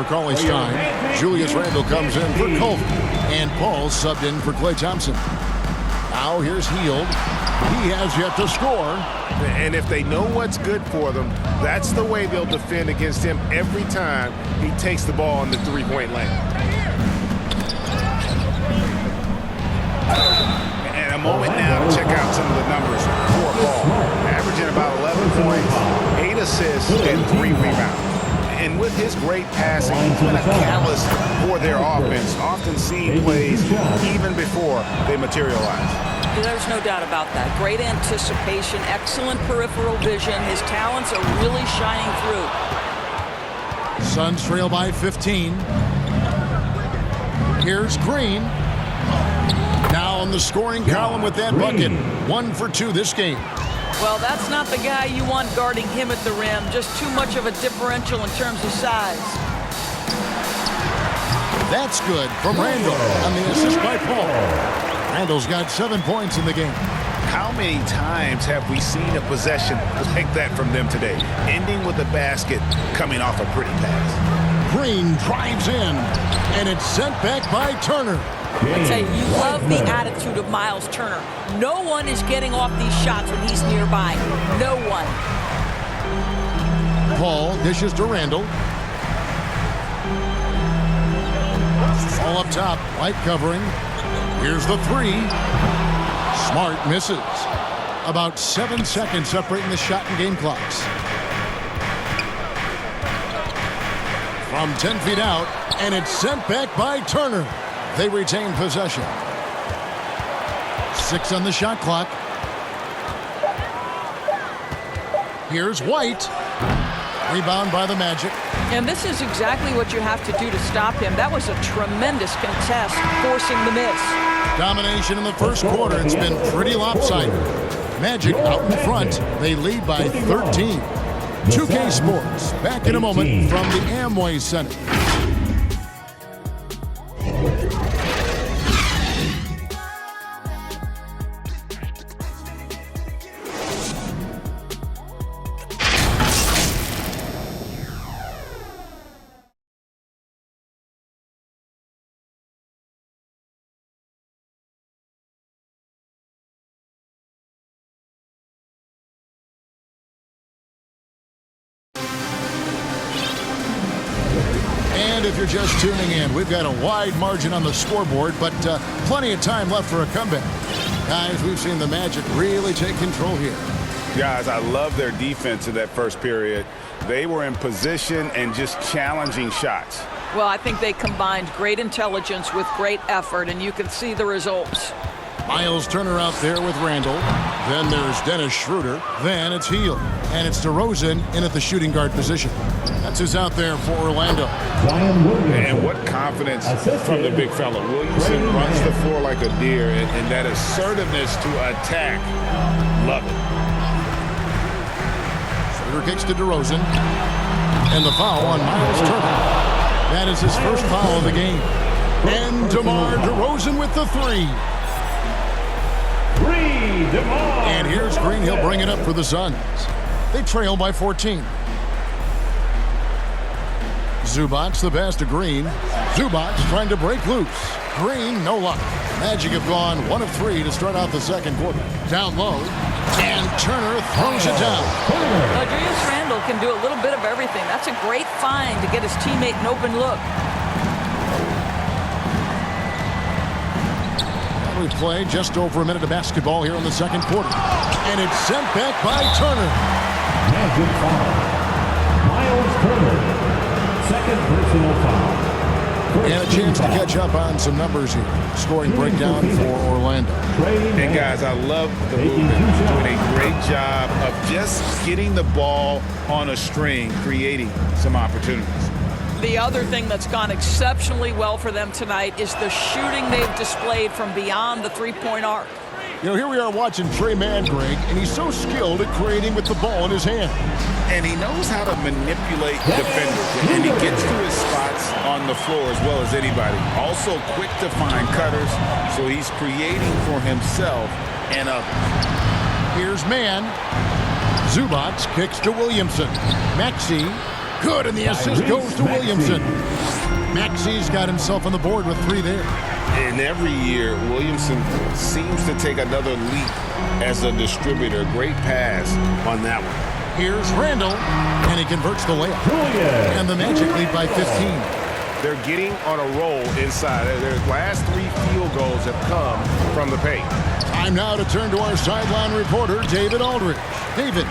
for Cauley Stein. Julius Randle comes in for Colvin. And Paul subbed in for Klay Thompson. Now here's Hield. He has yet to score. And if they know what's good for them, that's the way they'll defend against him every time he takes the ball in the three-point lane. And a moment now to check out some of the numbers for Paul. Averaging about 11 points, 8 assists, and 3 rebounds. And with his great passing, he's been a catalyst for their offense, often seeing plays even before they materialize. There's no doubt about that. Great anticipation, excellent peripheral vision. His talents are really shining through. Suns trail by 15. Here's Green. Now on the scoring column with that bucket. 1 for 2 this game. Well, that's not the guy you want guarding him at the rim. Just too much of a differential in terms of size. That's good from Randle on the assist by Paul. Randle's got 7 points in the game. How many times have we seen a possession like that from them today, ending with a basket coming off a pretty pass? Green drives in, and it's sent back by Turner. I tell you love the attitude of Miles Turner. No one is getting off these shots when he's nearby. No one. Paul dishes to Randle. All up top, light covering. Here's the three. Smart misses. About 7 seconds separating the shot and game clocks. From 10 feet out, and it's sent back by Turner. They retain possession. 6 on the shot clock. Here's White. Rebound by the Magic. And this is exactly what you have to do to stop him. That was a tremendous contest, forcing the miss. Domination in the first quarter. It's been pretty lopsided. Magic out in front. They lead by 13. 2K Sports. Back in a moment from the Amway Center. And if you're just tuning in, we've got a wide margin on the scoreboard, but plenty of time left for a comeback. Guys, we've seen the Magic really take control here. Guys, I love their defense in that first period. They were in position and just challenging shots. Well, I think they combined great intelligence with great effort, and you can see the results. Miles Turner out there with Randle. Then there's Dennis Schroeder. Then it's Hield. And it's DeRozan in at the shooting guard position. That's who's out there for Orlando. And what confidence from the big fella. Williamson runs the floor like a deer, and that assertiveness to attack. Love it. Schroeder kicks to DeRozan. And the foul on Miles Turner. That is his first foul of the game. And DeMar DeRozan with the three. And here's Green. He'll bring it up for the Suns. They trail by 14. Zubac the pass to Green. Zubac trying to break loose. Green, no luck. Magic have gone 1 of 3 to start out the second quarter. Down low. And Turner throws it down. Julius Randle can do a little bit of everything. That's a great find to get his teammate an open look. We play just over a minute of basketball here in the second quarter. And it's sent back by Turner. Magic foul. Miles Turner. Second personal foul. And a chance to catch up on some numbers here. Scoring breakdown for Orlando. And guys, I love the movement. Doing a great job of just getting the ball on a string, creating some opportunities. The other thing that's gone exceptionally well for them tonight is the shooting they've displayed from beyond the three-point arc. You know, here we are watching Trey Mann, Greg, and he's so skilled at creating with the ball in his hand. And he knows how to manipulate defenders, and he gets to his spots on the floor as well as anybody. Also quick to find cutters, so he's creating for himself and others. Here's Mann. Zubac kicks to Williamson. Maxey Good, and the assist goes to Williamson. Maxey's got himself on the board with 3 there. And every year, Williamson seems to take another leap as a distributor. Great pass on that one. Here's Randall, and he converts the layup. And the Magic lead by 15. They're getting on a roll inside. Their last 3 field goals have come from the paint. Time now to turn to our sideline reporter, David Aldridge. David.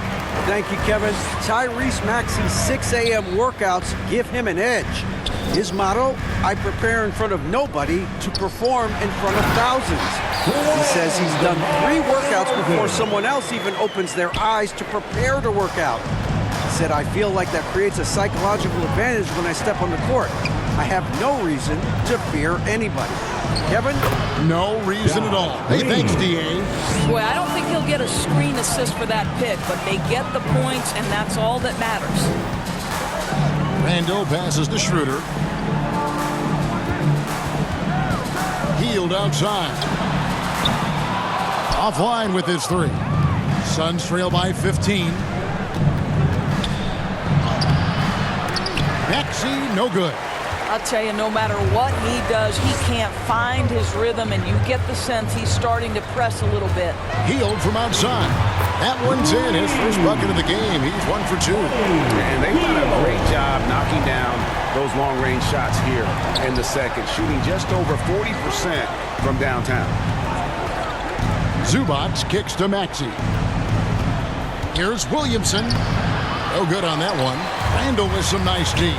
Thank you, Kevin. Tyrese Maxey's 6 a.m. workouts give him an edge. His motto, I prepare in front of nobody to perform in front of thousands. He says he's done 3 workouts before someone else even opens their eyes to prepare to work out. He said, I feel like that creates a psychological advantage when I step on the court. I have no reason to fear anybody. Kevin? No reason at all. Hey, thanks, D.A. Boy, I don't think he'll get a screen assist for that pick, but they get the points, and that's all that matters. Randall passes to Schroeder. Hield outside. Offline with his 3. Suns trail by 15. Maxey, no good. I'll tell you, no matter what he does, he can't find his rhythm, and you get the sense he's starting to press a little bit. Hield from outside. That one's in. His first bucket of the game. He's 1 for 2. And they've done a great job knocking down those long-range shots here in the second, shooting just over 40% from downtown. Zubac kicks to Maxey. Here's Williamson. No good on that one. Randall with some nice D.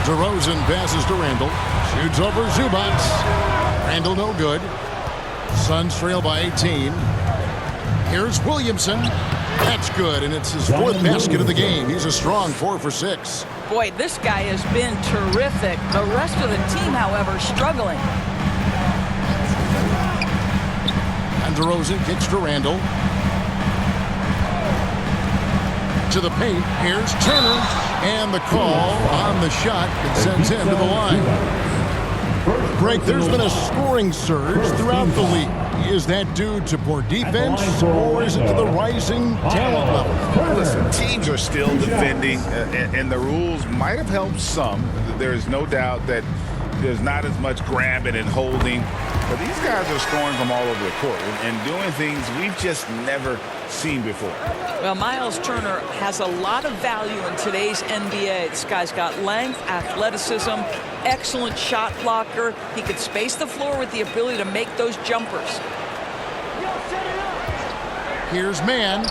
DeRozan passes to Randall. Shoots over Zubac. Randall no good. Suns trail by 18. Here's Williamson. That's good, and it's his 4th basket of the game. He's a strong 4 for 6. Boy, this guy has been terrific. The rest of the team, however, struggling. And DeRozan kicks to Randall. To the paint. Here's Turner. And the call on the shot that sends him to the line. Greg, there's been a scoring surge throughout the league. Is that due to poor defense, or is it to the rising talent level? Listen, teams are still defending, and the rules might have helped some. There is no doubt that there's not as much grabbing and holding. But these guys are scoring from all over the court and doing things we've just never seen before. Well, Miles Turner has a lot of value in today's NBA. This guy's got length, athleticism, excellent shot blocker. He could space the floor with the ability to make those jumpers. Here's Mann.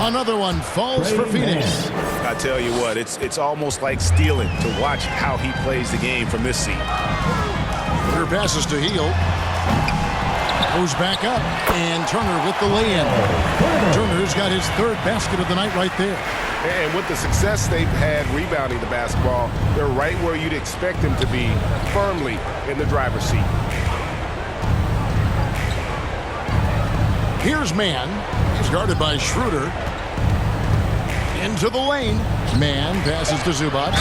Another one falls for Phoenix. I tell you what, it's almost like stealing to watch how he plays the game from this seat. Turner passes to Hield. Goes back up, and Turner with the lay-in. Turner's got his 3rd basket of the night right there. And with the success they've had rebounding the basketball, they're right where you'd expect them to be, firmly in the driver's seat. Here's Mann. He's guarded by Schroeder. Into the lane. Mann passes to Zubac.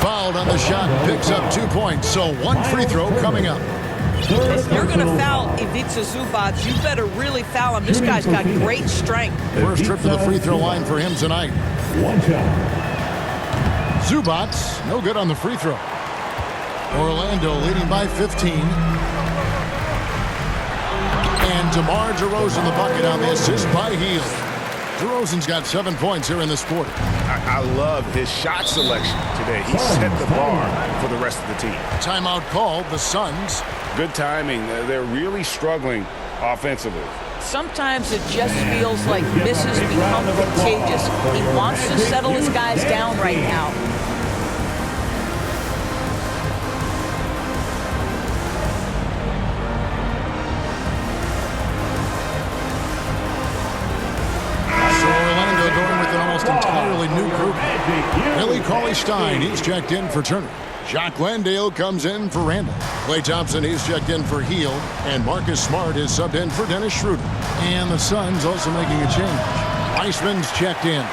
Fouled on the shot, picks up 2 points. So 1 free throw coming up. If you're going to foul Ivica Zubac, you better really foul him. This guy's got great strength. First trip to the free throw line for him tonight. 1 shot. Zubac, no good on the free throw. Orlando leading by 15. And DeMar DeRozan the bucket on the assist by Hield. DeRozan's got 7 points here in this quarter. I love his shot selection today. He set the bar for the rest of the team. Timeout called, the Suns. Good timing. They're really struggling offensively. Sometimes it just feels like misses become contagious. He wants to settle his guys down right now. Entirely new group. Billy Cauley-Stein, he's checked in for Turner. Jacques Landale comes in for Randall. Klay Thompson, he's checked in for Hield. And Marcus Smart is subbed in for Dennis Schroeder. And the Suns also making a change. Weissman's checked in.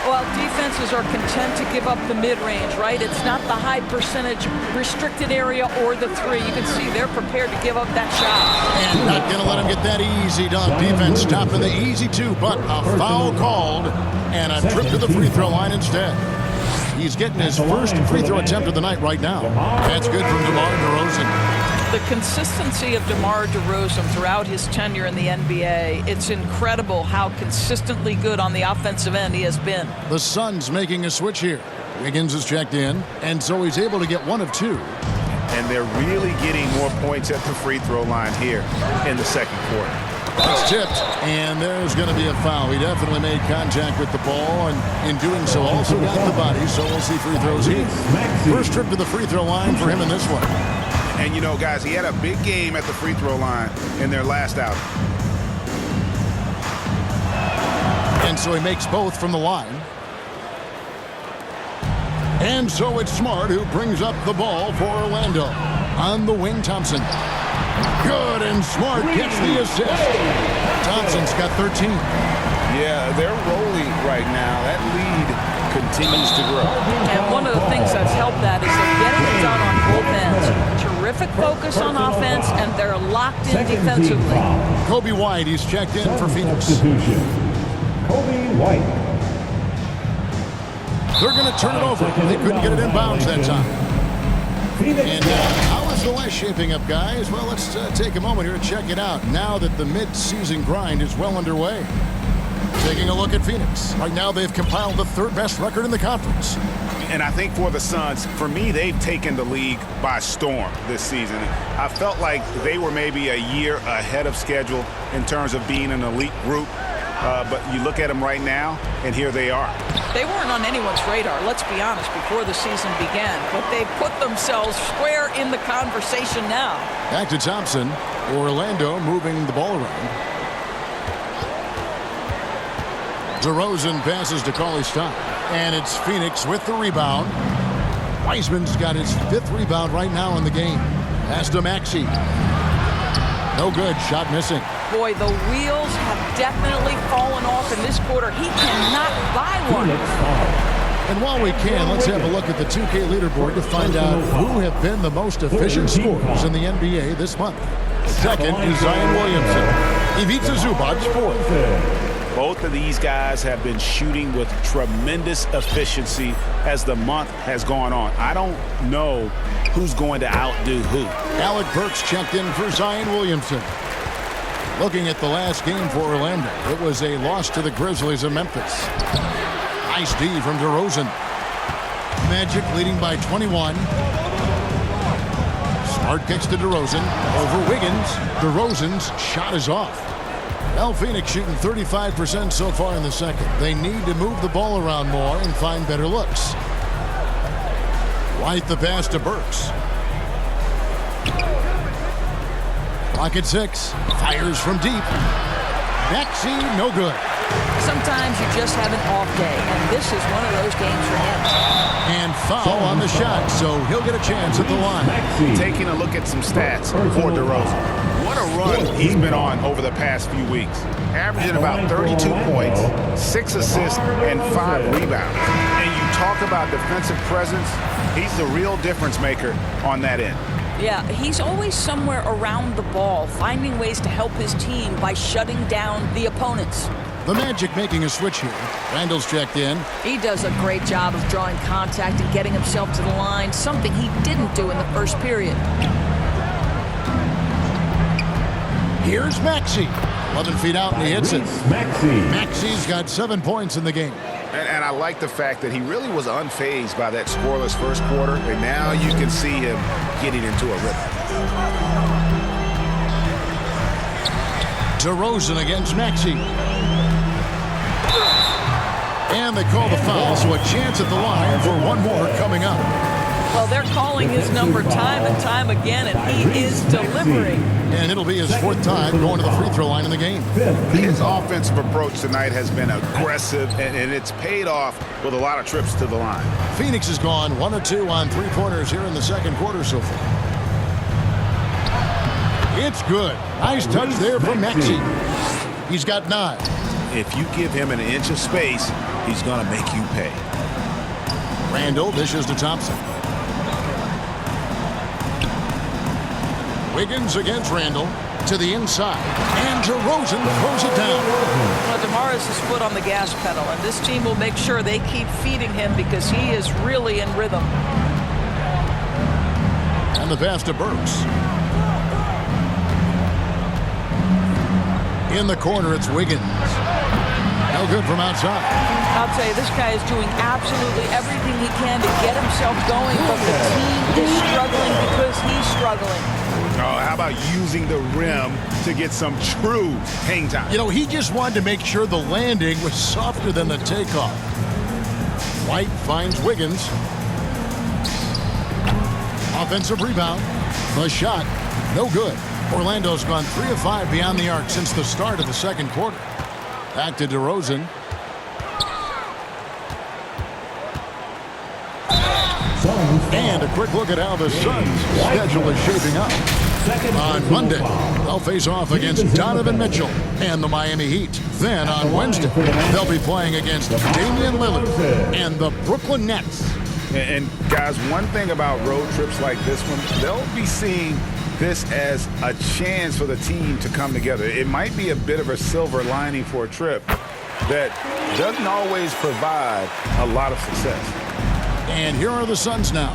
Well, defenses are content to give up the mid-range, right? It's not the high percentage restricted area or the three. You can see they're prepared to give up that shot. And not going to let him get that easy dunk. Defense stopping the easy two, but a foul called and a trip to the free throw line instead. He's getting his first free throw attempt of the night right now. That's good from DeMar DeRozan. The consistency of DeMar DeRozan throughout his tenure in the NBA, it's incredible how consistently good on the offensive end he has been. The Suns making a switch here. Wiggins is checked in, and so he's able to get one of two. And they're really getting more points at the free throw line here in the second quarter. It's tipped, and there's going to be a foul. He definitely made contact with the ball, and in doing so also got the body, so we'll see free throws here. First trip to the free throw line for him in this one. And, you know, guys, he had a big game at the free throw line in their last outing. And so he makes both from the line. And so it's Smart who brings up the ball for Orlando. On the wing, Thompson. Good, and Smart gets the assist. Thompson's got 13. Yeah, they're rolling right now. That lead continues to grow. And one of the things that's helped that is they're getting it done on both ends. Terrific focus on offense, and they're locked in defensively. Kobe White, he's checked in for Phoenix. Kobe White. They're going to turn it over. They couldn't get it in bounds that time. And how is the West shaping up, guys? Well, let's take a moment here to check it out now that the mid-season grind is well underway. Taking a look at Phoenix. Right now, they've compiled the third-best record in the conference. And I think for the Suns, for me, they've taken the league by storm this season. I felt like they were maybe a year ahead of schedule in terms of being an elite group. But you look at them right now, and here they are. They weren't on anyone's radar, let's be honest, before the season began. But they put themselves square in the conversation now. Back to Thompson. Orlando moving the ball around. DeRozan passes to Cauley-Stein. And it's Phoenix with the rebound. Wiseman's got his 5th rebound right now in the game. Pass to Maxey. No good. Shot missing. Boy, the wheels have definitely fallen off in this quarter. He cannot buy one. And while we can, let's have a look at the 2K leaderboard to find out who have been the most efficient scorers in the NBA this month. Second is Zion Williamson. Ivica Zubac, 4th. Both of these guys have been shooting with tremendous efficiency as the month has gone on. I don't know who's going to outdo who. Alec Burks checked in for Zion Williamson. Looking at the last game for Orlando, it was a loss to the Grizzlies of Memphis. Nice D from DeRozan. Magic leading by 21. Smart kicks to DeRozan. Over Wiggins. DeRozan's shot is off. Well, Phoenix shooting 35% so far in the second. They need to move the ball around more and find better looks. White the pass to Burks. Clock at 6. Fires from deep. Maxey, no good. Sometimes you just have an off day, and this is one of those games for him. And foul on the shot, so he'll get a chance at the line. Taking a look at some stats for DeRozan. What a run he's been on over the past few weeks. Averaging about 32 points, 6 assists, and 5 rebounds. And you talk about defensive presence, he's the real difference maker on that end. Yeah, he's always somewhere around the ball, finding ways to help his team by shutting down the opponents. The Magic making a switch here. Randall's checked in. He does a great job of drawing contact and getting himself to the line, something he didn't do in the first period. Here's Maxey. 11 feet out, and he hits it. Maxey. Maxey's got 7 points in the game. And I like the fact that he really was unfazed by that scoreless first quarter, and now you can see him getting into a rhythm. DeRozan against Maxey. And they call the foul, so a chance at the line for one more coming up. Well, they're calling his number time and time again, and he is delivering. And it'll be his 4th time going to the free throw line in the game. His offensive approach tonight has been aggressive, and it's paid off with a lot of trips to the line. Phoenix has gone 1 of 2 on 3-pointers here in the second quarter so far. It's good. Nice touch there from Maxey. He's got 9. If you give him an inch of space, he's going to make you pay. Randall dishes to Thompson. Wiggins against Randall to the inside. And DeRozan throws it down. Well, DeMar has his foot on the gas pedal, and this team will make sure they keep feeding him because he is really in rhythm. And the pass to Burks. In the corner, it's Wiggins. No good from outside. I'll tell you, this guy is doing absolutely everything he can to get himself going, but the team is struggling because he's struggling. Oh, how about using the rim to get some true hang time? You know, he just wanted to make sure the landing was softer than the takeoff. White finds Wiggins. Offensive rebound. The shot, no good. Orlando's gone 3 of 5 beyond the arc since the start of the second quarter. Back to DeRozan. And a quick look at how the Suns' schedule is shaping up. On Monday, they'll face off against Donovan Mitchell and the Miami Heat. Then on Wednesday, they'll be playing against Damian Lillard and the Brooklyn Nets. And guys, one thing about road trips like this one, they'll be seeing this as a chance for the team to come together. It might be a bit of a silver lining for a trip that doesn't always provide a lot of success. And here are the Suns now.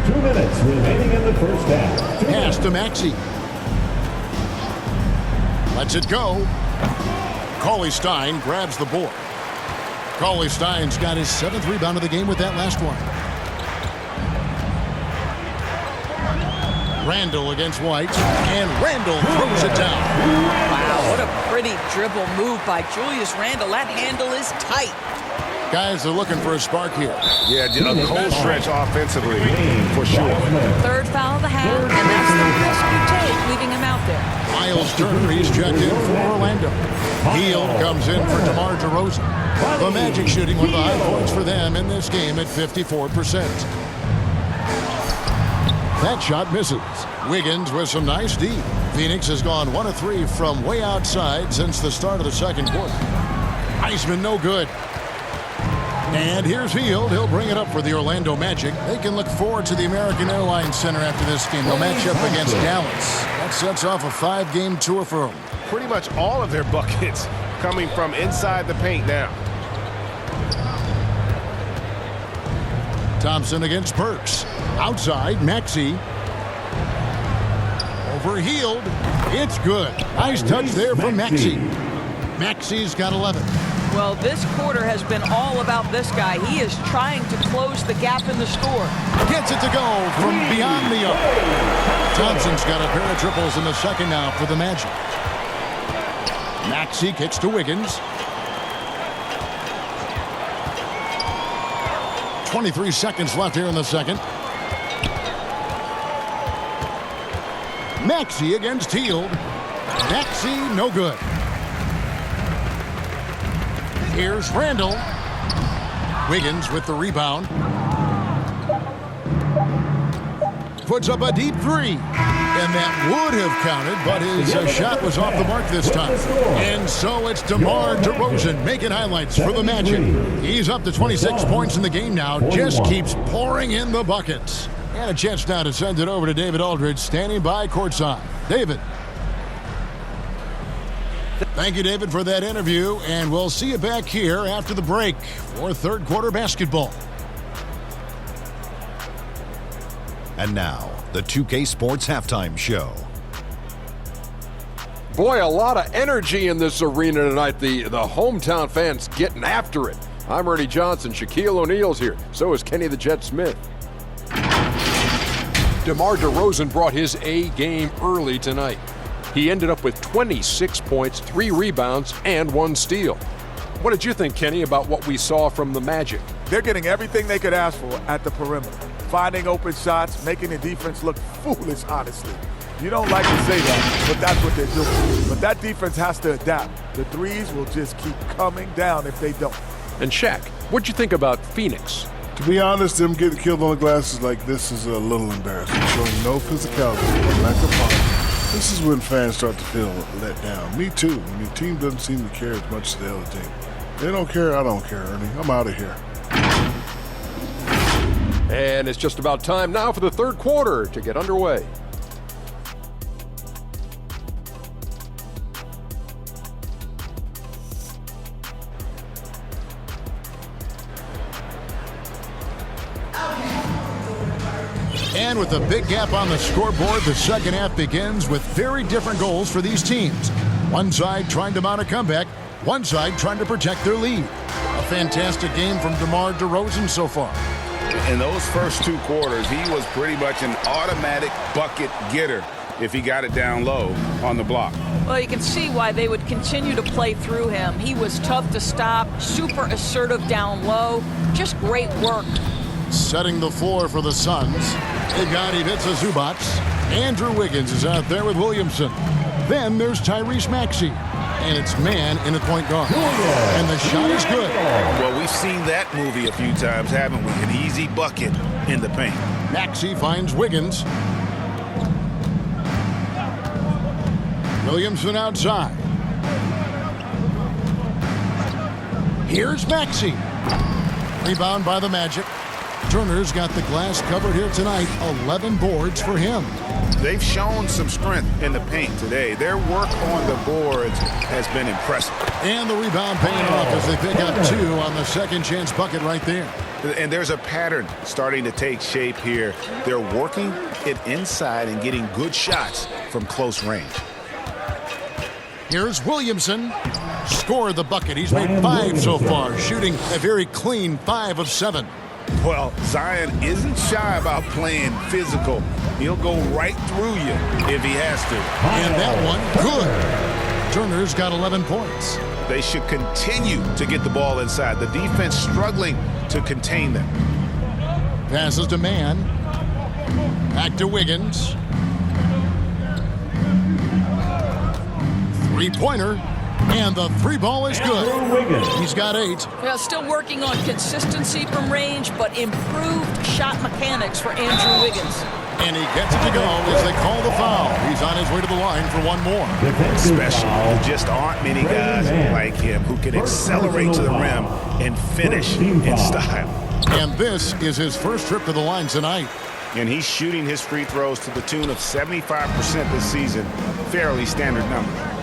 2 minutes remaining in the first half. Pass to Maxey. Lets it go. Cauley-Stein grabs the board. Cauley-Stein's got his 7th rebound of the game with that last one. Randall against White, and Randall throws it down. Wow, what a pretty dribble move by Julius Randle. That handle is tight. Guys are looking for a spark here. Yeah, a cold stretch offensively, for sure. 3rd foul of the half, and that's the risk you take, leaving him out there. Miles Turner, he's checked in for Orlando. Hield comes in for DeMar DeRozan. The Magic shooting one of the high points for them in this game at 54%. That shot misses. Wiggins with some nice D. Phoenix has gone 1 of 3 from way outside since the start of the second quarter. Iceman no good. And here's Hield. He'll bring it up for the Orlando Magic. They can look forward to the American Airlines Center after this game. They'll match up against Dallas. That sets off a 5-game tour for them. Pretty much all of their buckets coming from inside the paint now. Thompson against Burks. Outside, Maxey. Over Hield. It's good. Nice touch there from Maxey. Maxey's got 11. Well, this quarter has been all about this guy. He is trying to close the gap in the score. Gets it to go from beyond the arc. Thompson's got a pair of triples in the second now for the Magic. Maxey kicks to Wiggins. 23 seconds left here in the second. Maxey against Hield. Maxey, no good. Here's Randall. Wiggins with the rebound. Puts up a deep 3. And that would have counted, but his shot was off the mark this time. And so it's DeMar DeRozan making highlights for the Magic. He's up to 26 points in the game now. Just keeps pouring in the buckets. And a chance now to send it over to David Aldridge, standing by courtside. David. Thank you, David, for that interview. And we'll see you back here after the break for third quarter basketball. And now, the 2K Sports Halftime Show. Boy, a lot of energy in this arena tonight. The hometown fans getting after it. I'm Ernie Johnson. Shaquille O'Neal's here. So is Kenny the Jet Smith. DeMar DeRozan brought his A game early tonight. He ended up with 26 points, 3 rebounds, and 1 steal. What did you think, Kenny, about what we saw from the Magic? They're getting everything they could ask for at the perimeter. Finding open shots, making the defense look foolish, honestly. You don't like to say that, but that's what they're doing. But that defense has to adapt. The threes will just keep coming down if they don't. And Shaq, what'd you think about Phoenix? To be honest, them getting killed on the glass is like this is a little embarrassing. Showing no physicality, lack of power. This is when fans start to feel let down. Me too, when your team doesn't seem to care as much as the other team. They don't care, I don't care, Ernie. I'm out of here. And it's just about time now for the third quarter to get underway. And with a big gap on the scoreboard, the second half begins with very different goals for these teams. One side trying to mount a comeback, one side trying to protect their lead. A fantastic game from DeMar DeRozan so far. In those first two quarters, he was pretty much an automatic bucket getter if he got it down low on the block. Well, you can see why they would continue to play through him. He was tough to stop, super assertive down low, just great work. Setting the floor for the Suns. They've got Ivica Zubac. Andrew Wiggins is out there with Williamson. Then there's Tyrese Maxey. And it's man in the point guard. And the shot is good. Well, we've seen that movie a few times, haven't we? An easy bucket in the paint. Maxey finds Wiggins. Williamson outside. Here's Maxey. Rebound by the Magic. Turner's got the glass covered here tonight. 11 boards for him. They've shown some strength in the paint today. Their work on the boards has been impressive. And the rebound paying off as they pick up two on the second chance bucket right there. And there's a pattern starting to take shape here. They're working it inside and getting good shots from close range. Here's Williamson. Scored the bucket. He's made 5 so far, shooting a very clean 5 of 7. Well, Zion isn't shy about playing physical. He'll go right through you if he has to. And that one, good. Turner's got 11 points. They should continue to get the ball inside. The defense struggling to contain them. Passes to Mann. Back to Wiggins. Three-pointer. And the three ball is good. He's got 8. Well, still working on consistency from range, but improved shot mechanics for Andrew Wiggins. And he gets it to go as they call the foul. He's on his way to the line for one more. Special. There just aren't many guys like him who can accelerate to the rim and finish in style. And this is his first trip to the line tonight. And he's shooting his free throws to the tune of 75% this season. Fairly standard number.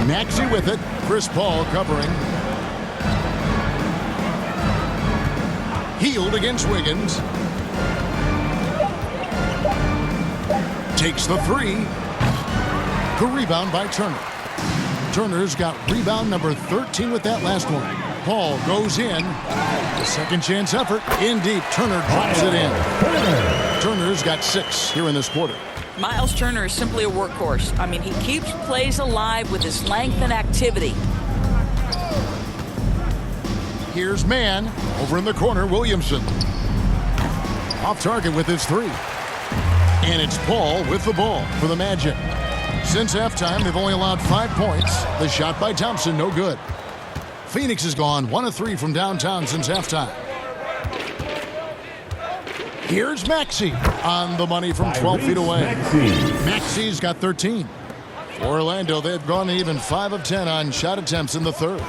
Maxey with it. Chris Paul covering. Healed against Wiggins. Takes the 3. The rebound by Turner. Turner's got rebound number 13 with that last one. Paul goes in. The second chance effort. In deep. Turner drops it in. Turner's got 6 here in this quarter. Miles Turner is simply a workhorse. I mean, he keeps plays alive with his length and activity. Here's Mann. Over in the corner, Williamson. Off target with his 3. And it's Paul with the ball for the Magic. Since halftime, they've only allowed 5 points. The shot by Thompson, no good. Phoenix has gone 1 of 3 from downtown since halftime. Here's Maxey on the money from 12 feet away. Maxey's got 13. For Orlando, they've gone even 5 of 10 on shot attempts in the third.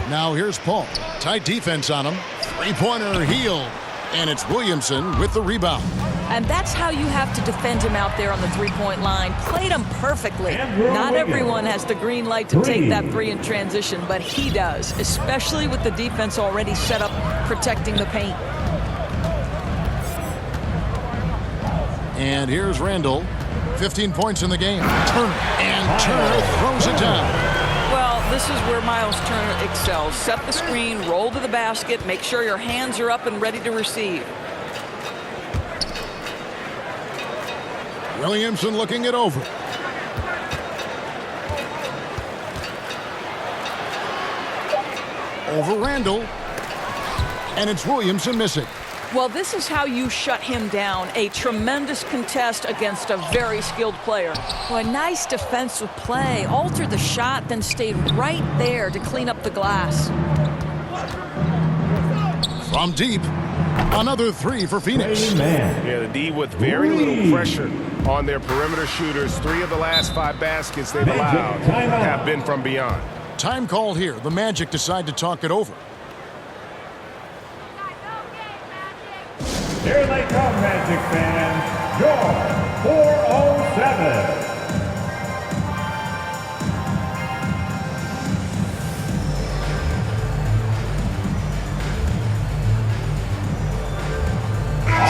Now here's Paul. Tight defense on him. Three-pointer healed. And it's Williamson with the rebound. And that's how you have to defend him out there on the three-point line. Played him perfectly. Not everyone has the green light to take that 3 in transition, but he does, especially with the defense already set up protecting the paint. And here's Randall. 15 points in the game. Turner. And Turner throws it down. Well, this is where Miles Turner excels. Set the screen, roll to the basket, make sure your hands are up and ready to receive. Williamson looking it over. Over Randall. And it's Williamson missing. Well, this is how you shut him down. A tremendous contest against a very skilled player. Well, a nice defensive play. Altered the shot, then stayed right there to clean up the glass. From deep. Another three for Phoenix. Yeah, the D with very little pressure on their perimeter shooters. 3 of the last 5 baskets they've allowed have been from beyond. Time called here. The Magic decide to talk it over. Here they come, Magic fans. Your 407.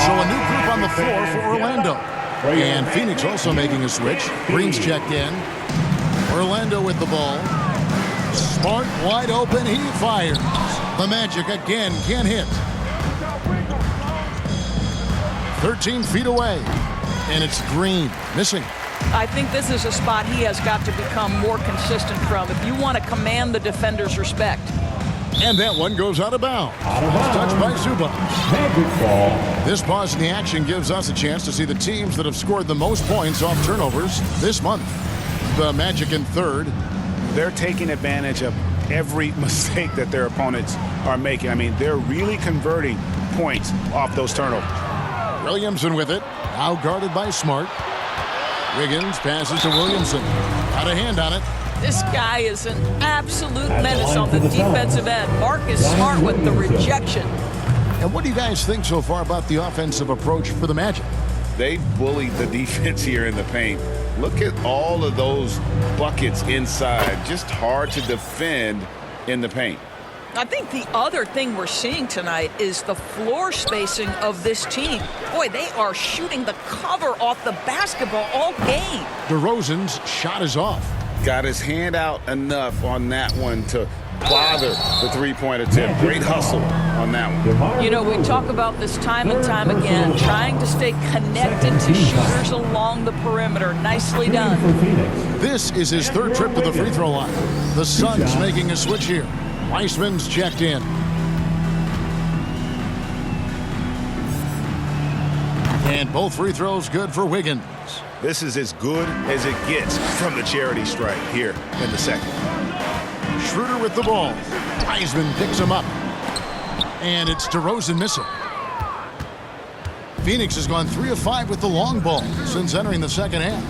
So a new group on the floor for Orlando. And Phoenix also making a switch. Green's checked in. Orlando with the ball. Smart, wide open, he fires. The Magic again can't hit. 13 feet away. And it's Green, missing. I think this is a spot he has got to become more consistent from if you want to command the defender's respect. And that one goes out of bounds. Touched by Zubac. This pause in the action gives us a chance to see the teams that have scored the most points off turnovers this month. The Magic in third. They're taking advantage of every mistake that their opponents are making. I mean, they're really converting points off those turnovers. Williamson with it. Now guarded by Smart. Wiggins passes to Williamson. Got a hand on it. This guy is an absolute menace on the defensive end. Marcus Smart with the rejection. And what do you guys think so far about the offensive approach for the Magic? They bullied the defense here in the paint. Look at all of those buckets inside. Just hard to defend in the paint. I think the other thing we're seeing tonight is the floor spacing of this team. Boy, they are shooting the cover off the basketball all game. DeRozan's shot is off. Got his hand out enough on that one to bother the three-point attempt. Great hustle on that one. You know, we talk about this time and time again, trying to stay connected to shooters along the perimeter. Nicely done. This is his third trip to the free throw line. The Suns making a switch here. Weissman's checked in. And both free throws good for Wiggins. This is as good as it gets from the charity stripe here in the second. Schroeder with the ball. Wiseman picks him up. And it's DeRozan missing. Phoenix has gone 3 of 5 with the long ball since entering the second half.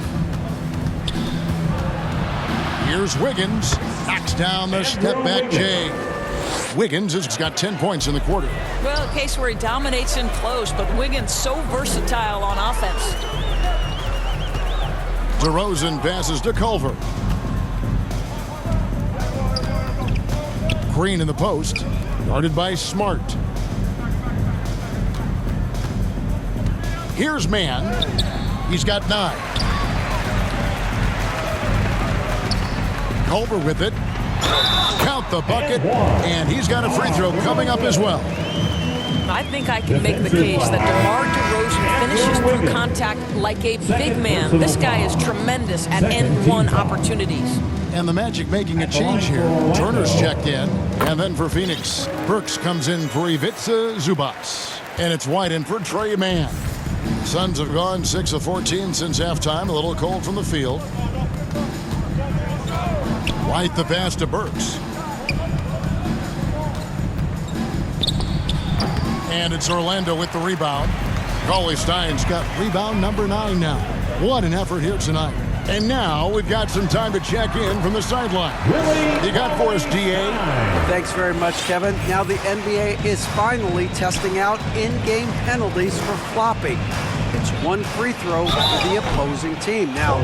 Here's Wiggins. Knocks down the step-back J. Wiggins has got 10 points in the quarter. Well, a case where he dominates in close, but Wiggins so versatile on offense. DeRozan passes to Culver. Green in the post, guarded by Smart. Here's Mann. He's got 9. Culver with it. Count the bucket, and he's got a free throw coming up as well. I think I can make the case that DeMar DeRozan finishes through contact like a big man. This guy is tremendous at end-one opportunities. And the Magic making a change here. Turner's checked in, and then for Phoenix, Burks comes in for Ivica Zubac. And it's White in for Trey Mann. Suns have gone 6 of 14 since halftime, a little cold from the field. White the pass to Burks. And it's Orlando with the rebound. Cauley-Stein's got rebound number 9 now. What an effort here tonight. And now we've got some time to check in from the sideline. You got for us, D.A.? Thanks very much, Kevin. Now the NBA is finally testing out in-game penalties for flopping. It's 1 free throw for the opposing team. Now,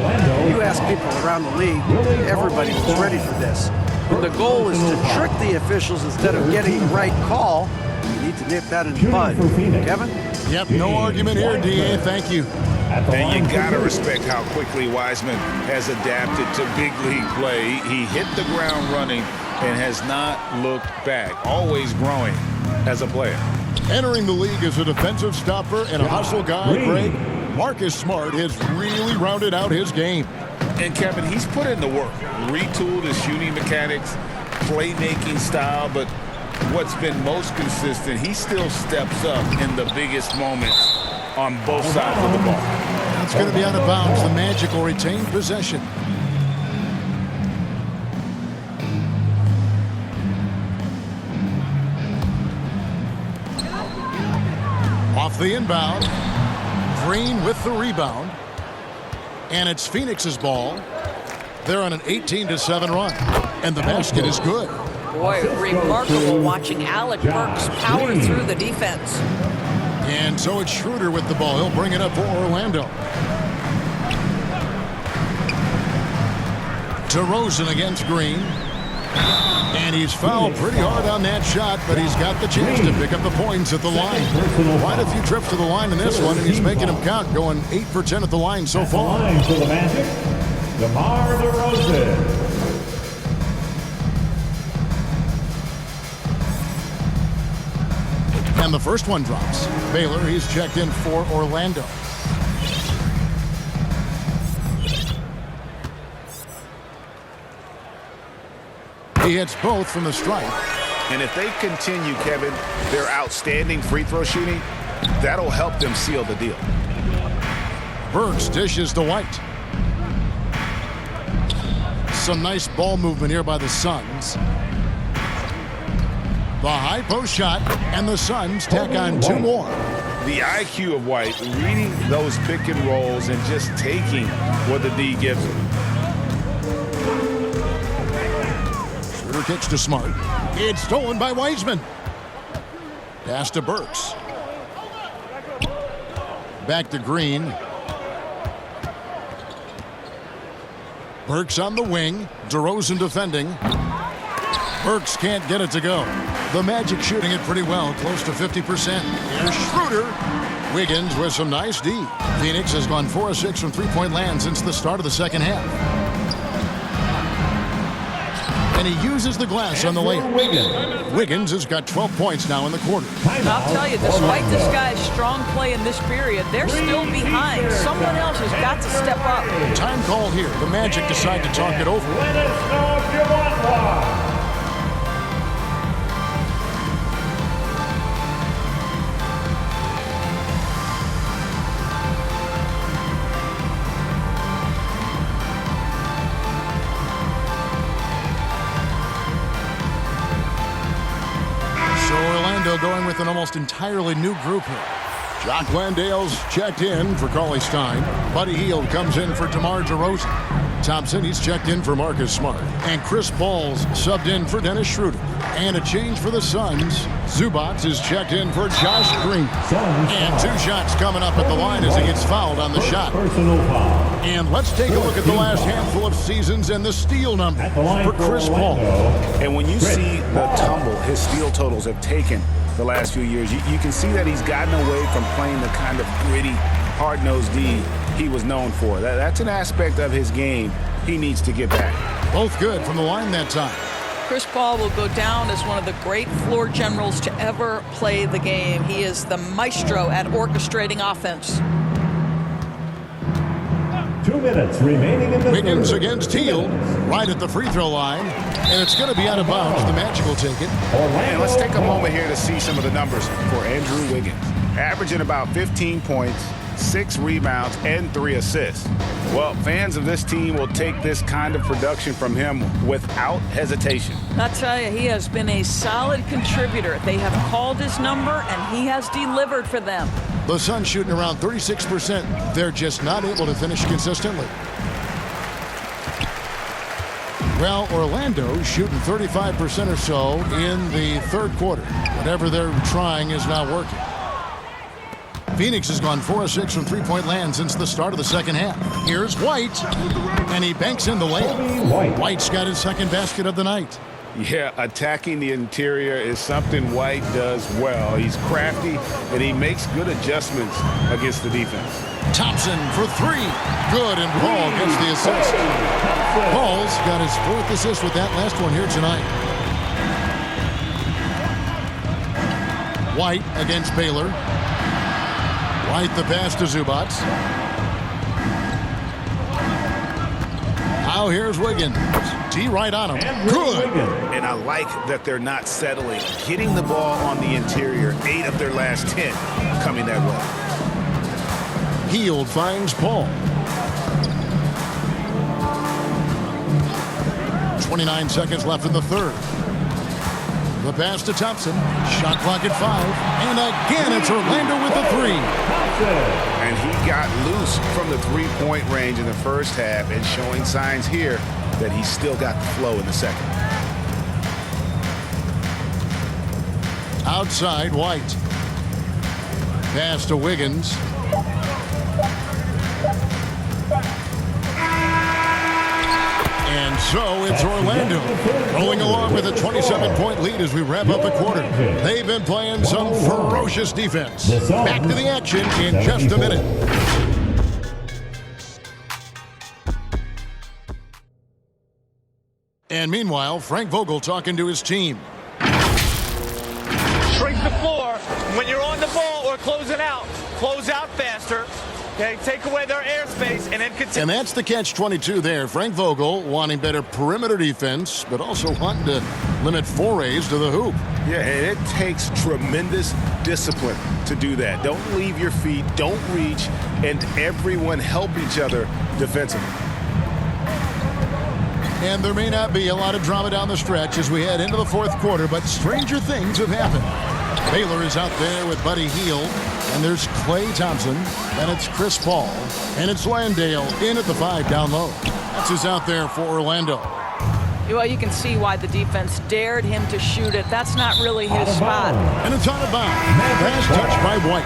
you ask people around the league, everybody was ready for this. When the goal is to trick the officials instead of getting the right call, you need to nip that in the bud. Kevin? Yep, no argument here, D.A. Thank you. And you got to respect how quickly Wiseman has adapted to big league play. He hit the ground running and has not looked back, always growing as a player. Entering the league as a defensive stopper and a hustle guy, Greg, Marcus Smart has really rounded out his game. And Kevin, he's put in the work, retooled his shooting mechanics, playmaking style, but what's been most consistent, he still steps up in the biggest moments on both sides of the ball. That's going to be out of bounds. The Magic will retain possession. Off the inbound. Green with the rebound. And it's Phoenix's ball. They're on an 18-7 run. And the basket is good. Boy, remarkable watching Alec Burks power through the defense. And so it's Schroeder with the ball. He'll bring it up for Orlando. DeRozan against Green. And he's fouled pretty hard on that shot, but he's got the chance to pick up the points at the line. Quite a few trips to the line in this one, and he's making them count, going 8 for 10 at the line so far. Line for the Magic, DeMar DeRozan. And the first one drops. Baylor, he's checked in for Orlando. He hits both from the stripe. And if they continue, Kevin, their outstanding free throw shooting, that'll help them seal the deal. Burks dishes to White. Some nice ball movement here by the Suns. The high post shot, and the Suns tack on 2 more. The IQ of White, reading those pick and rolls and just taking what the D gives him. Schroeder kicks to Smart. It's stolen by Wiseman. Pass to Burks. Back to Green. Burks on the wing. DeRozan defending. Burks can't get it to go. The Magic shooting it pretty well, close to 50%. Here's Schroeder. Wiggins with some nice D. Phoenix has gone 4 of 6 from three-point land since the start of the second half. And he uses the glass on the layup. Wiggins has got 12 points now in the quarter. And I'll tell you, despite this guy's strong play in this period, they're still behind. Someone else has got to step up. Time call here. The Magic decide to talk it over. Let us know if you want one. Going with an almost entirely new group here. Jock Landale's checked in for Cauley Stein. Buddy Hield comes in for DeMar DeRozan. Thompson, he's checked in for Marcus Smart. And Chris Paul's subbed in for Dennis Schroeder. And a change for the Suns. Zubac is checked in for Josh Green. And 2 shots coming up at the line as he gets fouled on the shot. Personal foul. And let's take a look at the last handful of seasons and the steal number for Chris Paul. And when you see the tumble his steal totals have taken the last few years, you can see that he's gotten away from playing the kind of gritty, hard-nosed D he was known for. That's an aspect of his game he needs to get back. Both good from the line that time. Chris Paul will go down as one of the great floor generals to ever play the game. He is the maestro at orchestrating offense. 2 minutes remaining in the Wiggins third. against Hield, right at the free throw line, and it's going to be out of bounds. The Magic will take it. And let's take a moment here to see some of the numbers for Andrew Wiggins. Averaging about 15 points, 6 rebounds, and 3 assists. Well, fans of this team will take this kind of production from him without hesitation. I tell you, he has been a solid contributor. They have called his number, and he has delivered for them. The Suns shooting around 36%. They're just not able to finish consistently. Well, Orlando shooting 35% or so in the third quarter. Whatever they're trying is not working. Phoenix has gone 4 of 6 from three-point land since the start of the second half. Here's White, and he banks in the layup. White's got his second basket of the night. Yeah, attacking the interior is something White does well. He's crafty, and he makes good adjustments against the defense. Thompson for 3. Good, and Paul gets the assist. Paul's got his 4th assist with that last one here tonight. White against Baylor. White the pass to Zubac. Now here's Wiggins. D right on him. Good. And I like that they're not settling. Getting the ball on the interior, 8 of their last 10 coming that way. Hield finds Paul. 29 seconds left in the third. The pass to Thompson. Shot clock at 5. And again, it's Orlando with the 3. And he got loose from the three-point range in the first half and showing signs here that he's still got the flow in the second. Outside, White. Pass to Wiggins. And so it's Orlando rolling along with a 27-point lead as we wrap up the quarter. They've been playing some ferocious defense. Back to the action in just a minute. And meanwhile, Frank Vogel talking to his team. Shrink the floor when you're on the ball or closing out. Close out faster. Okay, take away their airspace and then continue. And that's the catch-22 there. Frank Vogel wanting better perimeter defense, but also wanting to limit forays to the hoop. Yeah, and it takes tremendous discipline to do that. Don't leave your feet, don't reach, and everyone help each other defensively. And there may not be a lot of drama down the stretch as we head into the fourth quarter, but stranger things have happened. Baylor is out there with Buddy Hield, and there's Klay Thompson, and it's Chris Paul, and it's Landale in at the 5 down low. That's who's out there for Orlando. Well, you can see why the defense dared him to shoot it. That's not really his spot. And it's out of bounds. Pass touched by White.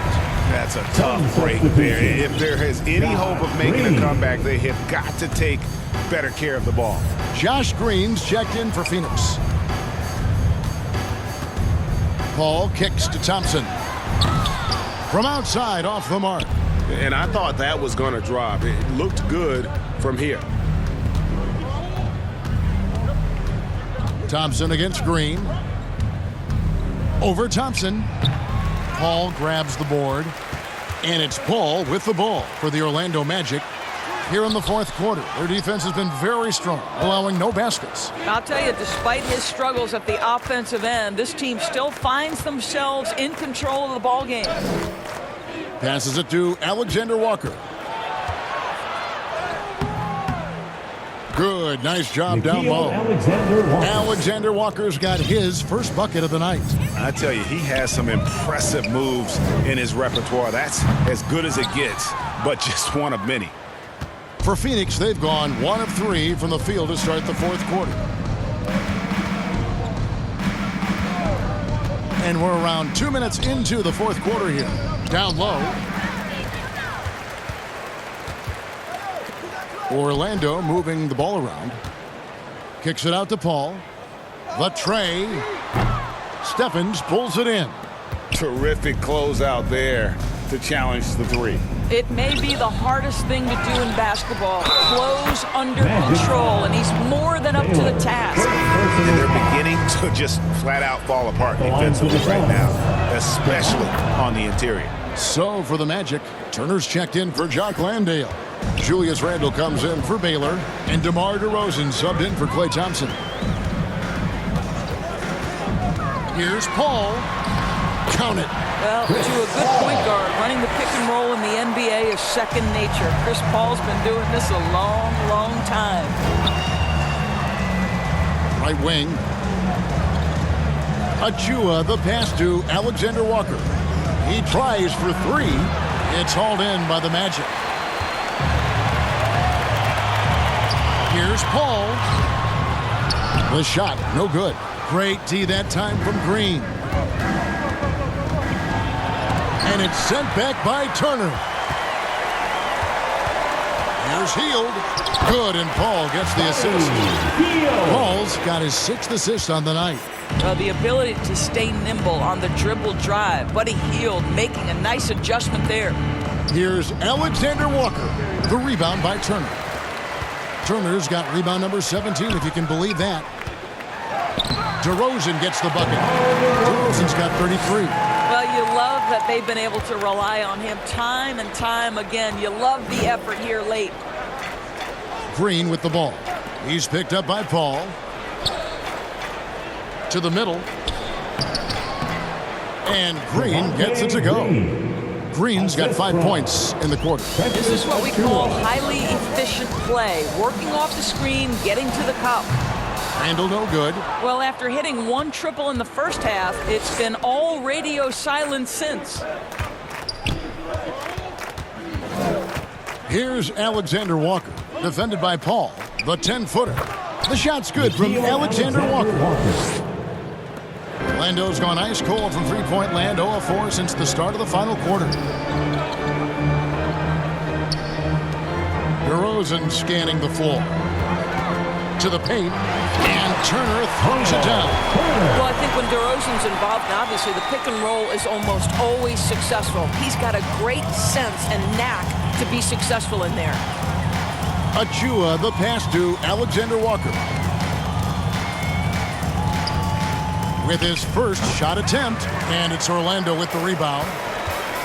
That's a tough break there. If there is any hope of making a comeback, they have got to take better care of the ball. Josh Green's checked in for Phoenix. Paul kicks to Thompson. From outside, off the mark. And I thought that was going to drop. It looked good from here. Thompson against Green. Over Thompson. Paul grabs the board. And it's Paul with the ball for the Orlando Magic here in the fourth quarter. Their defense has been very strong, allowing no baskets. I'll tell you, despite his struggles at the offensive end, this team still finds themselves in control of the ball game. Passes it to Alexander Walker. Good, nice job down low. Alexander Walker's got his first bucket of the night. I tell you, he has some impressive moves in his repertoire. That's as good as it gets, but just one of many. For Phoenix, they've gone 1 of 3 from the field to start the fourth quarter. And we're around 2 minutes into the fourth quarter here. Down low. Orlando moving the ball around. Kicks it out to Paul. The tray. Stephens pulls it in. Terrific closeout there to challenge the 3. It may be the hardest thing to do in basketball. Close under control, and he's more than up to the task. And they're beginning to just flat out fall apart defensively right now, especially on the interior. So for the Magic, Turner's checked in for Jock Landale. Julius Randle comes in for Baylor, and DeMar DeRozan subbed in for Klay Thompson. Here's Paul. Count it. Well, to a good point guard, running the pick and roll in the NBA is second nature. Chris Paul's been doing this a long, long time. Right wing. Achua, the pass to Alexander Walker. He tries for 3. It's hauled in by the Magic. Here's Paul. The shot, no good. Great D that time from Green. And it's sent back by Turner. Here's Hield. Good, and Paul gets the assist. Paul's got his 6th assist on the night. The ability to stay nimble on the dribble drive. Buddy Hield making a nice adjustment there. Here's Alexander Walker. The rebound by Turner. Turner's got rebound number 17, if you can believe that. DeRozan gets the bucket. DeRozan's got 33. Well, you love that they've been able to rely on him time and time again. You love the effort here late. Green with the ball. He's picked up by Paul. To the middle. And Green gets it to go. Green's got 5 points in the quarter. This is what we call highly efficient play. Working off the screen, getting to the cup. Randall no good. Well, after hitting one triple in the first half, it's been all radio silence since. Here's Alexander Walker, defended by Paul, the 10-footer. The shot's good from Alexander Walker. Orlando's gone ice cold from three-point land, 0 of 4 since the start of the final quarter. DeRozan scanning the floor. To the paint, and Turner throws it down. Well, I think when DeRozan's involved, and obviously the pick and roll is almost always successful. He's got a great sense and knack to be successful in there. Achua, the pass to Alexander Walker. With his first shot attempt, and it's Orlando with the rebound.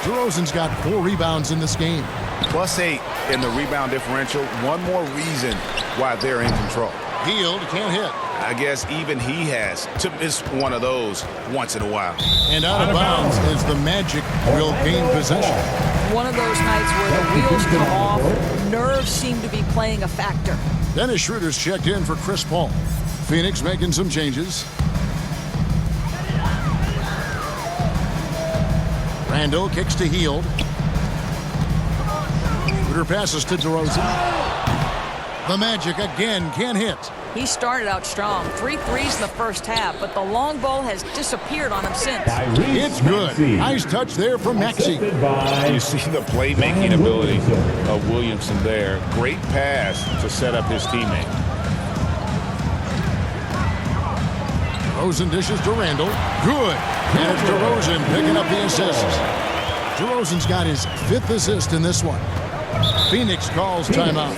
DeRozan's got 4 rebounds in this game. +8 in the rebound differential. One more reason why they're in control. Hield can't hit. I guess even he has to miss one of those once in a while. And out of bounds is the Magic will gain possession. One of those nights where the wheels come off, nerves seem to be playing a factor. Dennis Schroeder's checked in for Chris Paul. Phoenix making some changes. Randall kicks to Hield. Schroeder passes to DeRozan. The Magic again can't hit. He started out strong. 3 threes in the first half, but the long ball has disappeared on him since. It's good. Nice touch there from Maxey. You see the playmaking ability of Williamson there. Great pass to set up his teammate. DeRozan dishes to Randall. Good. And it's DeRozan picking up the assist. DeRozan's got his 5th assist in this one. Phoenix calls timeout.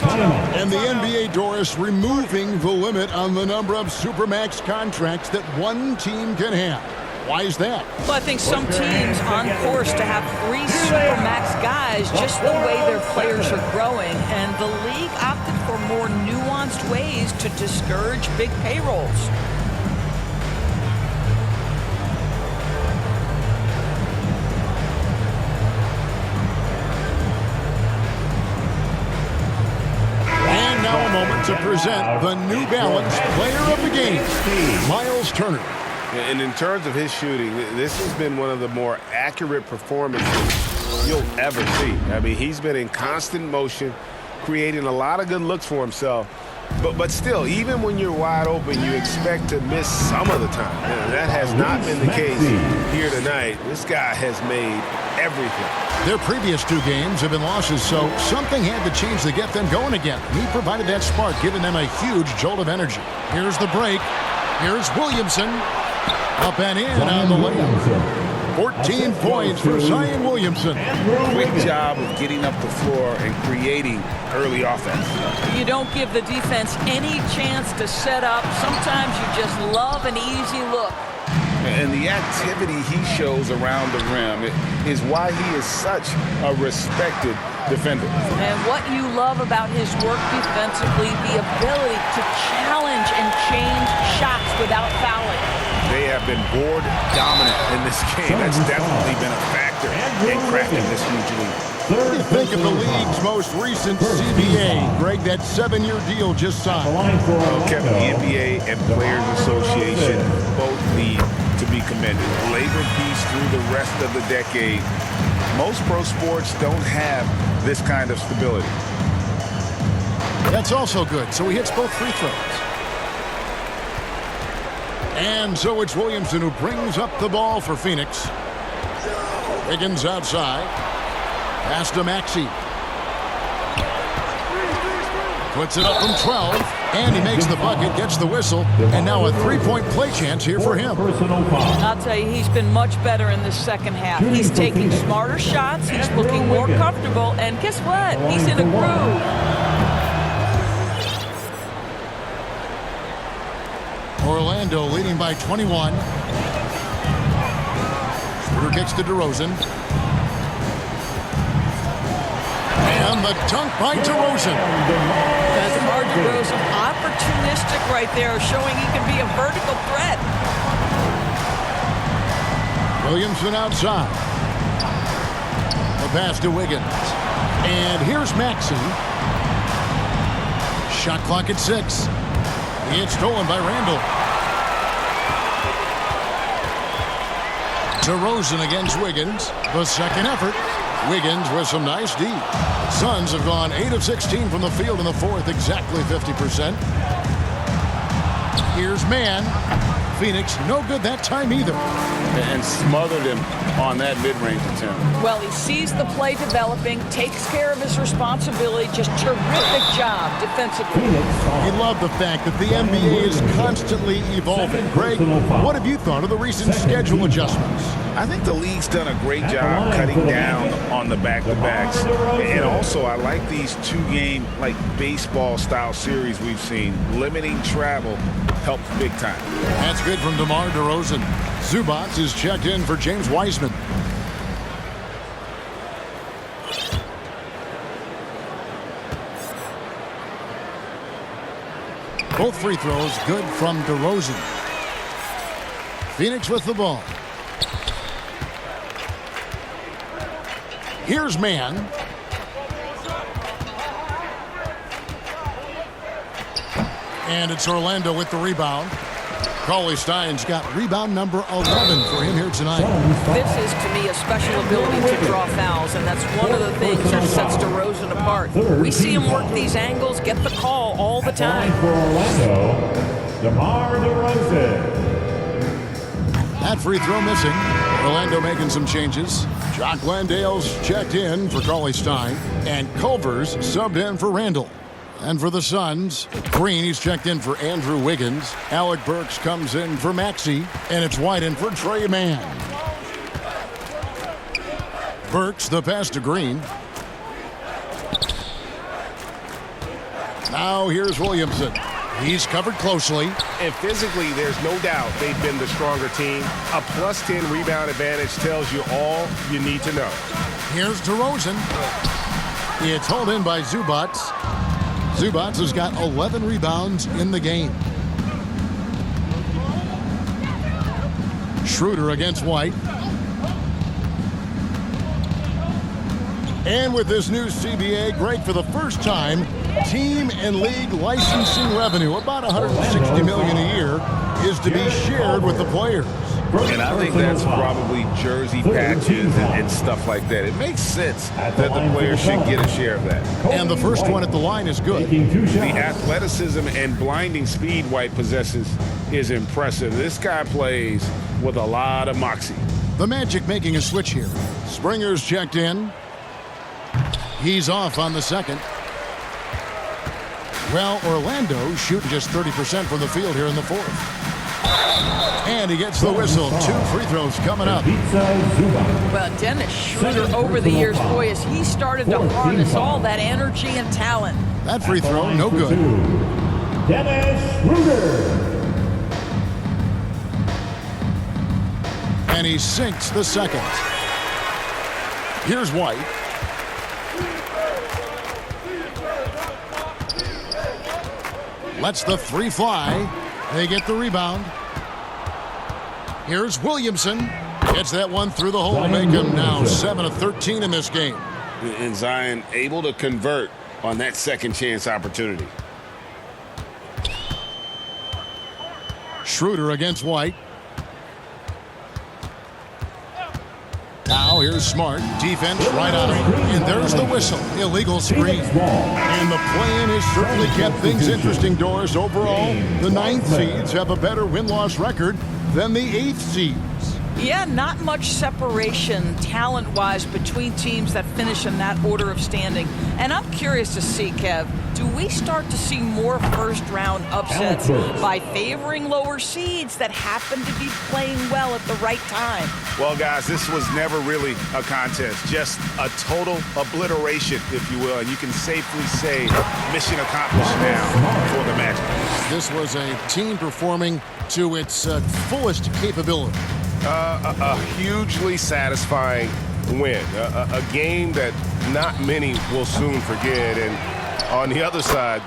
And the NBA, Doris, removing the limit on the number of Supermax contracts that one team can have. Why is that? Well, I think some teams on course to have 3 Supermax guys just the way their players are growing. And the league opted for more nuanced ways to discourage big payrolls. To present the New Balance Player of the Game, Miles Turner. And in terms of his shooting, this has been one of the more accurate performances you'll ever see. I mean, he's been in constant motion, creating a lot of good looks for himself. But still, even when you're wide open, you expect to miss some of the time. And that has not been the case here tonight. This guy has made everything. Their previous 2 games have been losses, so something had to change to get them going again. He provided that spark, giving them a huge jolt of energy. Here's the break. Here's Williamson. Up and in on the layup. 14 points for Zion Williamson. Quick job of getting up the floor and creating early offense. You don't give the defense any chance to set up. Sometimes you just love an easy look. And the activity he shows around the rim is why he is such a respected defender. And what you love about his work defensively, the ability to challenge and change shots without fouling. They have been board dominant in this game. That's definitely been a factor in crafting this huge lead. What do you think of the league's most recent CBA? Greg, that 7-year deal just signed. Kevin, the NBA and Players Association both need to be commended. Labor peace through the rest of the decade. Most pro sports don't have this kind of stability. That's also good. So he hits both free throws. And so it's Williamson who brings up the ball for Phoenix. Wiggins outside. Pass to Maxey. Puts it up from 12. And he makes the bucket, gets the whistle. And now a 3-point play chance here for him. I'll tell you, he's been much better in this second half. He's taking smarter shots. He's looking more comfortable. And guess what? He's in a groove. Orlando leading by 21. Schroeder kicks to DeRozan. And the dunk by DeRozan. As DeMar DeRozan, opportunistic right there, showing he can be a vertical threat. Williamson outside. The pass to Wiggins. And here's Maxey. Shot clock at 6. It's stolen by Randall. DeRozan against Wiggins. The second effort. Wiggins with some nice D. Suns have gone 8 of 16 from the field in the fourth, exactly 50%. Here's Mann. Phoenix no good that time either. And smothered him on that mid-range attempt. Well, he sees the play developing, takes care of his responsibility. Just terrific job defensively. We love the fact that the NBA is constantly evolving. Greg, what have you thought of the recent schedule adjustments? I think the league's done a great job cutting down on the back-to-backs. And also, I like these two-game, like baseball-style series we've seen. Limiting travel helps big time. That's good from DeMar DeRozan. Zubac is checked in for James Wiseman. Both free throws good from DeRozan. Phoenix with the ball. Here's Mann. And it's Orlando with the rebound. Cauley-Stein's got rebound number 11 for him here tonight. This is, to me, a special ability to draw fouls, and that's one of the things that sets DeRozan apart. We see him work these angles, get the call all the time. For Orlando, DeMar DeRozan. That free throw missing. Orlando making some changes. Jock Landale's checked in for Cauley-Stein, and Culver's subbed in for Randall. And for the Suns, Green, he's checked in for Andrew Wiggins. Alec Burks comes in for Maxey, and it's White in for Trey Mann. Burks, the pass to Green. Now here's Williamson. He's covered closely. And physically, there's no doubt they've been the stronger team. A +10 rebound advantage tells you all you need to know. Here's DeRozan. It's hauled in by Zubac. Zubac has got 11 rebounds in the game. Schroeder against White. And with this new CBA, Greg, for the first time, team and league licensing revenue, about $160 million a year, is to be shared with the players. And I think that's probably jersey patches and stuff like that. It makes sense that the players should get a share of that. And the first one at the line is good. The athleticism and blinding speed White possesses is impressive. This guy plays with a lot of moxie. The Magic making a switch here. Springer's checked in. He's off on the second. Well, Orlando shooting just 30% from the field here in the fourth. And he gets the whistle. 2 free throws coming up. Well, Dennis Schroeder over the years, boy, as he started to harness all that energy and talent. That free throw, no good. Dennis Schroeder. And he sinks the second. Here's White. Lets the 3 fly. They get the rebound. Here's Williamson. Gets that one through the hole to make him now 7 of 13 in this game. And Zion able to convert on that second chance opportunity. Schroeder against White. Now here's Smart. Defense right on him. And there's the whistle. Illegal screen. And the play-in has certainly kept things interesting, Doris. Overall, the 9th seeds have a better win-loss record than the 8th seeds. Yeah, not much separation talent-wise between teams that finish in that order of standing. And I'm curious to see, Kev, do we start to see more first-round upsets by favoring lower seeds that happen to be playing well at the right time? Well, guys, this was never really a contest, just a total obliteration, if you will. And you can safely say mission accomplished now for the Magic. This was a team performing to its fullest capability. A hugely satisfying win. A game that not many will soon forget. And on the other side,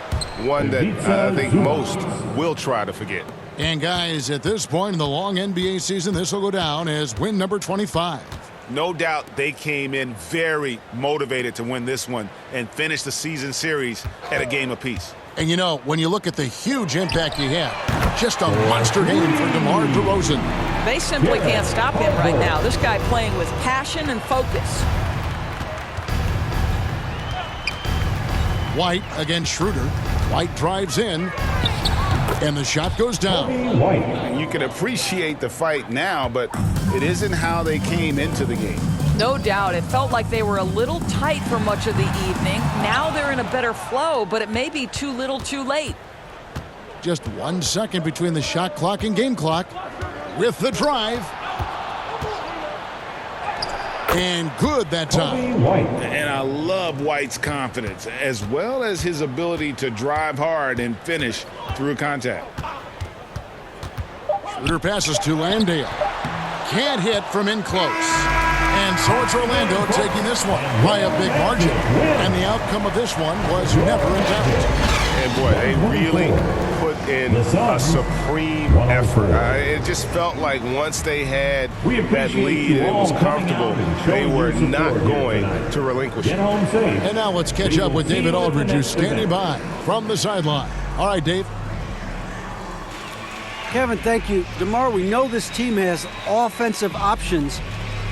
one that I think most will try to forget. And guys, at this point in the long NBA season, this will go down as win number 25. No doubt they came in very motivated to win this one and finish the season series at a game apiece. And you know, when you look at the huge impact he had, just a monster game for DeMar DeRozan. They simply can't stop him right now. This guy playing with passion and focus. White against Schroeder. White drives in, and the shot goes down. You can appreciate the fight now, but it isn't how they came into the game. No doubt. It felt like they were a little tight for much of the evening. Now they're in a better flow, but it may be too little too late. Just 1 second between the shot clock and game clock. With the drive. And good that time. And I love White's confidence, as well as his ability to drive hard and finish through contact. Schroeder passes to Landale. Can't hit from in close. And so it's Orlando taking this one by a big margin. And the outcome of this one was never in doubt. And boy, they really put in a supreme effort. It just felt like once they had that lead and it was comfortable, they were not going to relinquish it. And now let's catch up with David Aldridge, who's standing by from the sideline. All right, Dave. Kevin, thank you. DeMar, we know this team has offensive options,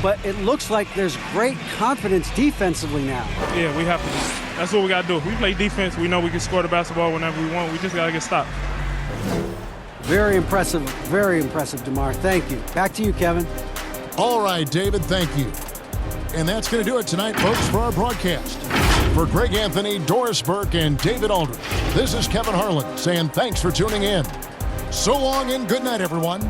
but it looks like there's great confidence defensively now. Yeah, we have to that's what we got to do. If we play defense, we know we can score the basketball whenever we want. We just got to get stopped. Very impressive, DeMar. Thank you. Back to you, Kevin. All right, David, thank you. And that's going to do it tonight, folks, for our broadcast. For Greg Anthony, Doris Burke, and David Aldridge, this is Kevin Harlan saying thanks for tuning in. So long and good night, everyone.